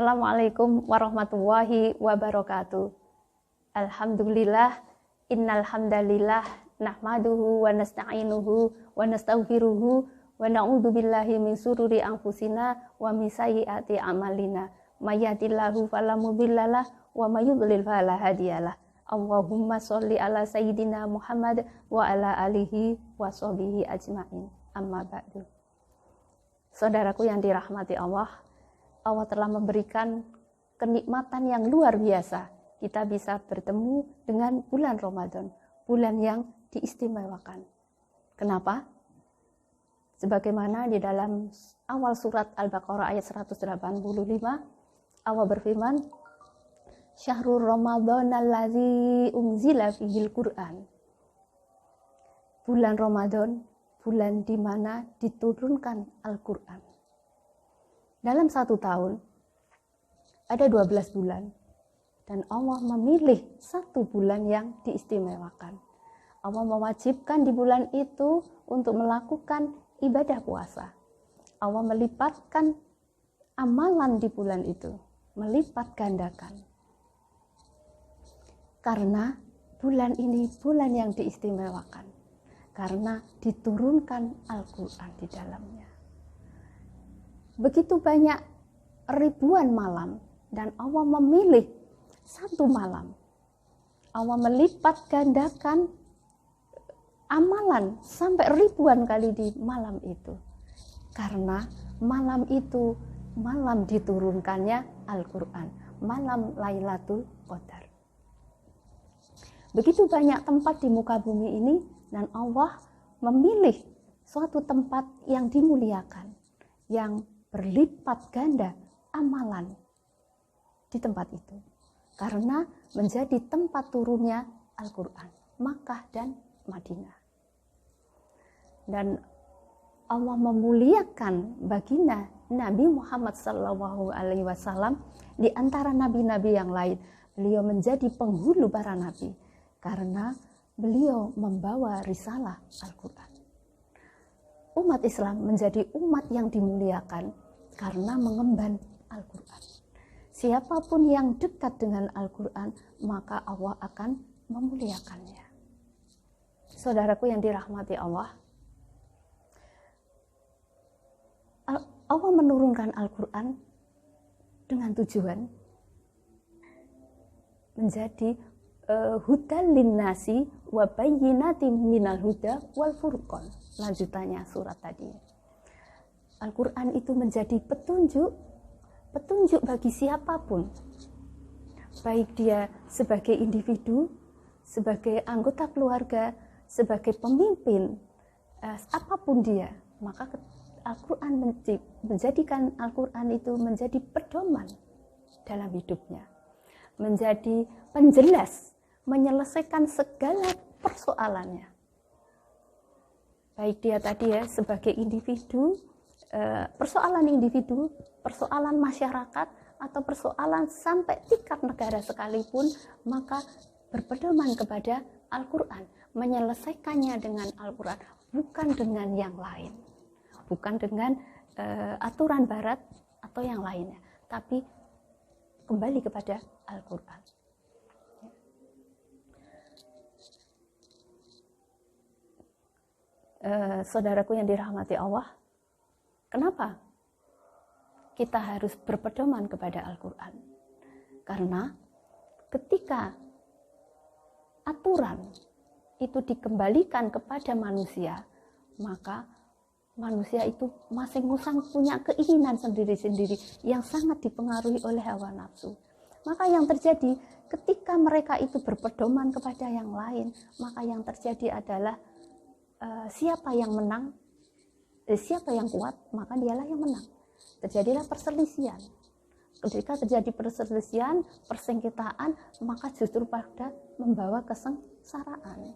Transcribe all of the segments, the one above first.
Assalamualaikum warahmatullahi wabarakatuh. Alhamdulillah, innal hamdalillah nahmaduhu wa nasta'inuhu wa nastaghfiruhu wa na'udzu billahi min sururi anfusina wa min sayyiati a'malina. May yahdihillahu fala mudhillalah wa may yudlil fala hadiyalah. Allahumma sholli ala sayyidina Muhammad wa ala alihi wa sahbihi ajmain. Amma ba'du. Saudaraku yang dirahmati Allah, Allah telah memberikan kenikmatan yang luar biasa. Kita bisa bertemu dengan bulan Ramadan, bulan yang diistimewakan. Kenapa? Sebagaimana di dalam awal surat Al-Baqarah ayat 185, Allah berfirman, Syahrul Ramadan allazi unzila fihil Qur'an. Bulan Ramadan, bulan di mana diturunkan Al-Qur'an. Dalam satu tahun, ada 12 bulan. Dan Allah memilih satu bulan yang diistimewakan. Allah mewajibkan di bulan itu untuk melakukan ibadah puasa. Allah melipatkan amalan di bulan itu. Melipat gandakan. Karena bulan ini bulan yang diistimewakan. Karena diturunkan Al-Quran di dalamnya. Begitu banyak ribuan malam dan Allah memilih satu malam. Allah melipat gandakan amalan sampai ribuan kali di malam itu. Karena malam itu malam diturunkannya Al-Quran, malam Lailatul Qadar. Begitu banyak tempat di muka bumi ini dan Allah memilih suatu tempat yang dimuliakan, yang berlipat ganda amalan di tempat itu karena menjadi tempat turunnya Al-Quran, Makkah dan Madinah. Dan Allah memuliakan baginda Nabi Muhammad SAW di antara nabi-nabi yang lain. Beliau menjadi penghulu para nabi karena beliau membawa risalah Al-Quran. Umat Islam menjadi umat yang dimuliakan karena mengemban Al-Quran. Siapapun yang dekat dengan Al-Quran, maka Allah akan memuliakannya. Saudaraku yang dirahmati Allah, Allah menurunkan Al-Quran dengan tujuan menjadi hudal linnasi wa bayyinatin minal huda wal furqan. Lanjutannya surat tadi. Al-Quran itu menjadi petunjuk bagi siapapun. Baik dia sebagai individu, sebagai anggota keluarga, sebagai pemimpin, apapun dia. Maka Al-Quran menjadikan Al-Quran itu menjadi pedoman dalam hidupnya. Menjadi penjelas, menyelesaikan segala persoalannya. Baik dia tadi ya sebagai individu, persoalan individu, persoalan masyarakat, atau persoalan sampai tingkat negara sekalipun, maka berpedoman kepada Al-Quran, menyelesaikannya dengan Al-Quran, bukan dengan yang lain, bukan dengan aturan barat atau yang lainnya, tapi kembali kepada Al-Quran. Saudaraku yang dirahmati Allah, kenapa kita harus berpedoman kepada Al-Quran? Karena ketika aturan itu dikembalikan kepada manusia, maka manusia itu masing-masing punya keinginan sendiri-sendiri yang sangat dipengaruhi oleh hawa nafsu. Maka yang terjadi ketika mereka itu berpedoman kepada yang lain, maka yang terjadi adalah siapa yang menang, siapa yang kuat, maka dialah yang menang. Terjadilah perselisihan. Ketika terjadi perselisihan, persengketaan, maka justru pada membawa kesengsaraan.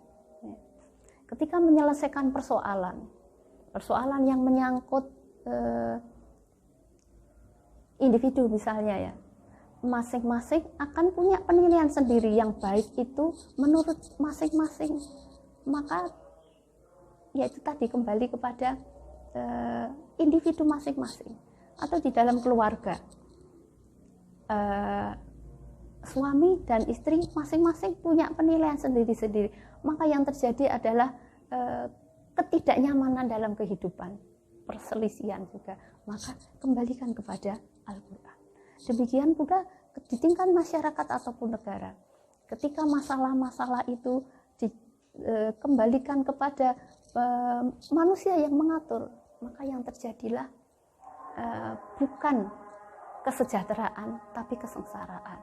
Ketika menyelesaikan persoalan yang menyangkut individu misalnya ya, masing-masing akan punya penilaian sendiri yang baik itu menurut masing-masing. Maka yaitu tadi kembali kepada individu masing-masing. Atau di dalam keluarga, suami dan istri masing-masing punya penilaian sendiri-sendiri, maka yang terjadi adalah ketidaknyamanan dalam kehidupan, perselisihan juga. Maka kembalikan kepada Al-Quran. Demikian pula di tingkat masyarakat ataupun negara, ketika masalah-masalah itu dikembalikan kepada manusia yang mengatur, maka yang terjadilah bukan kesejahteraan tapi kesengsaraan.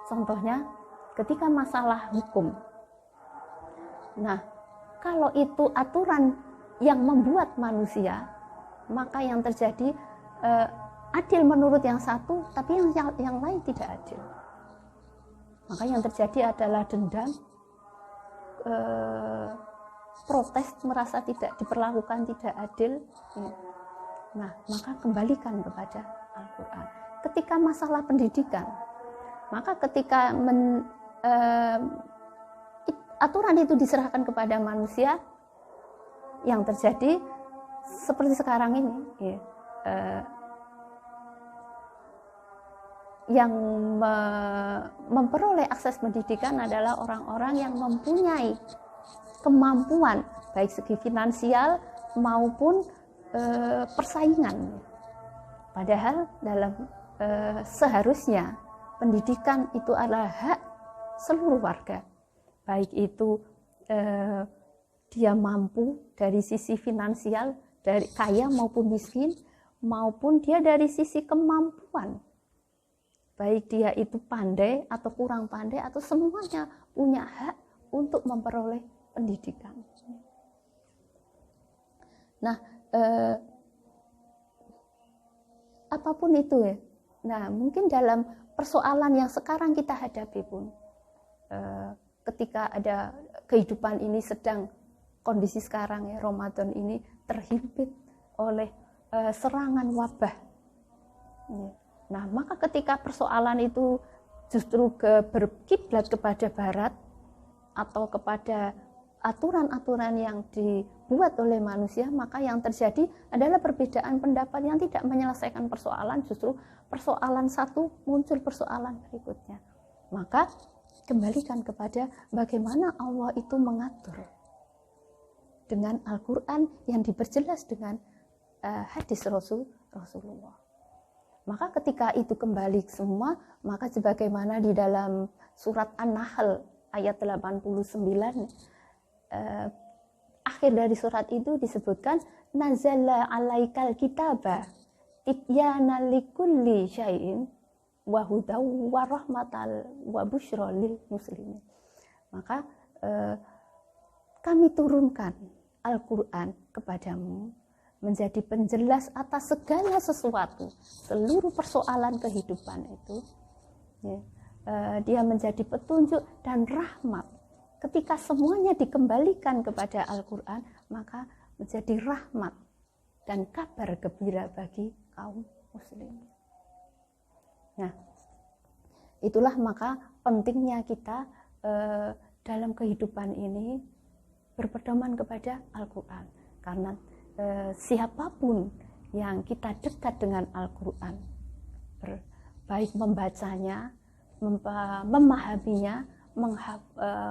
Contohnya ketika masalah hukum, nah kalau itu aturan yang membuat manusia, maka yang terjadi adil menurut yang satu, tapi yang lain tidak adil. Maka yang terjadi adalah dendam, protes, merasa tidak diperlakukan, tidak adil. Nah, maka kembalikan kepada Al-Quran. Ketika masalah pendidikan, maka ketika aturan itu diserahkan kepada manusia, yang terjadi seperti sekarang ini, yang memperoleh akses pendidikan adalah orang-orang yang mempunyai kemampuan baik segi finansial maupun persaingan. Padahal dalam seharusnya pendidikan itu adalah hak seluruh warga, baik itu dia mampu dari sisi finansial, dari kaya maupun miskin, maupun dia dari sisi kemampuan, baik dia itu pandai atau kurang pandai, atau semuanya punya hak untuk memperoleh pendidikan. Nah, apapun itu ya. Nah, mungkin dalam persoalan yang sekarang kita hadapi pun, ketika ada kehidupan ini sedang kondisi sekarang ya, Ramadan ini terhimpit oleh serangan wabah. Nah, maka ketika persoalan itu justru berkiblat kepada barat atau kepada aturan-aturan yang dibuat oleh manusia, maka yang terjadi adalah perbedaan pendapat yang tidak menyelesaikan persoalan, justru persoalan satu muncul persoalan berikutnya. Maka kembalikan kepada bagaimana Allah itu mengatur dengan Al-Quran yang diperjelas dengan hadis Rasulullah. Maka ketika itu kembali semua, maka sebagaimana di dalam surat An-Nahl ayat 89, akhir dari surat itu disebutkan nazala alaikal kitaba tibyana likulli syai'in wa hudaw wa rahmatal wa busyra lil muslimin. Maka kami turunkan Al-Quran kepadamu menjadi penjelas atas segala sesuatu, seluruh persoalan kehidupan itu. Dia menjadi petunjuk dan rahmat. Ketika semuanya dikembalikan kepada Al-Quran, maka menjadi rahmat dan kabar gembira bagi kaum muslimin. Nah, itulah maka pentingnya kita dalam kehidupan ini berpedoman kepada Al-Quran. Karena siapapun yang kita dekat dengan Al-Quran, baik membacanya, memahaminya,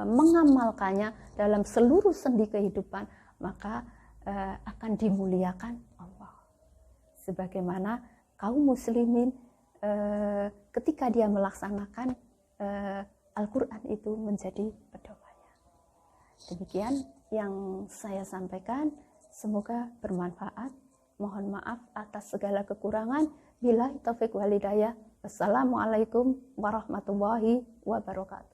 mengamalkannya dalam seluruh sendi kehidupan, maka akan dimuliakan Allah. Sebagaimana kaum muslimin ketika dia melaksanakan Al-Quran itu menjadi pedomannya. Demikian yang saya sampaikan. Semoga bermanfaat. Mohon maaf atas segala kekurangan. Billahi taufiq wal hidayah. Wassalamualaikum warahmatullahi wabarakatuh.